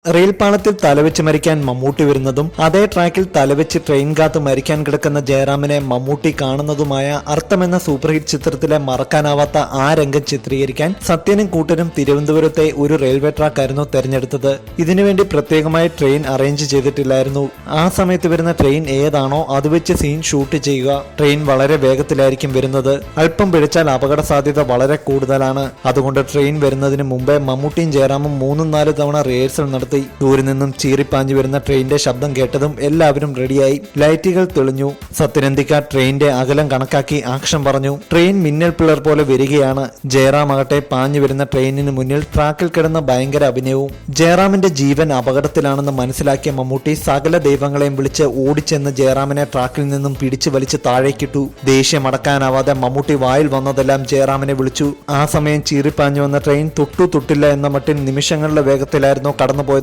റെയിൽപാളത്തിൽ തലവെച്ച് മരിക്കാൻ മമ്മൂട്ടി വരുന്നതും അതേ ട്രാക്കിൽ തലവെച്ച് ട്രെയിൻ കാത്ത് മരിക്കാൻ കിടക്കുന്ന ജയറാമിനെ മമ്മൂട്ടി കാണുന്നതുമായ അർത്ഥമെന്ന സൂപ്പർഹിറ്റ് ചിത്രത്തിലെ മറക്കാനാവാത്ത ആ രംഗം ചിത്രീകരിക്കാൻ സത്യനും കൂട്ടരും തിരുവനന്തപുരത്തെ ഒരു റെയിൽവേ ട്രാക്കായിരുന്നു തെരഞ്ഞെടുത്തത്. ഇതിനുവേണ്ടി പ്രത്യേകമായി ട്രെയിൻ അറേഞ്ച് ചെയ്തിട്ടില്ലായിരുന്നു. ആ സമയത്ത് വരുന്ന ട്രെയിൻ ഏതാണോ അത് വെച്ച് സീൻ ഷൂട്ട് ചെയ്യുക. ട്രെയിൻ വളരെ വേഗത്തിലായിരിക്കും വരുന്നത്. അല്പം പിഴച്ചാൽ അപകട സാധ്യത വളരെ കൂടുതലാണ്. അതുകൊണ്ട് ട്രെയിൻ വരുന്നതിന് മുമ്പേ മമ്മൂട്ടിയും ജയറാമും 3-4 തവണ റിഹേഴ്സൽ നടത്തി. ദൂരെ നിന്നും ചീറിപ്പാഞ്ഞു വരുന്ന ട്രെയിനിന്റെ ശബ്ദം കേട്ടതും എല്ലാവരും റെഡിയായി. ലൈറ്റുകൾ തെളിഞ്ഞു. സത്യനന്ദിക്ക ട്രെയിനിന്റെ അകലം കണക്കാക്കി ആക്ഷൻ പറഞ്ഞു. ട്രെയിൻ മിന്നൽ പിള്ളർ പോലെ വരികയാണ്. ജയറാം ആകട്ടെ പാഞ്ഞു വരുന്ന ട്രെയിനിന് മുന്നിൽ ട്രാക്കിൽ കിടന്ന ഭയങ്കര അഭിനയവും. ജയറാമിന്റെ ജീവൻ അപകടത്തിലാണെന്ന് മനസ്സിലാക്കിയ മമ്മൂട്ടി സകല ദൈവങ്ങളെയും വിളിച്ച് ഓടിച്ചെന്ന് ജയറാമിനെ ട്രാക്കിൽ നിന്നും പിടിച്ചു വലിച്ച് താഴേക്കിട്ടു. ദേഷ്യം അടക്കാനാവാതെ മമ്മൂട്ടി വായിൽ വന്നതെല്ലാം ജയറാമിനെ വിളിച്ചു. ആ സമയം ചീറിപ്പാഞ്ഞു വന്ന ട്രെയിൻ തൊട്ടില്ല എന്ന മട്ടിൽ നിമിഷങ്ങളുടെ വേഗത്തിലായിരുന്നു കടന്നുപോയത്.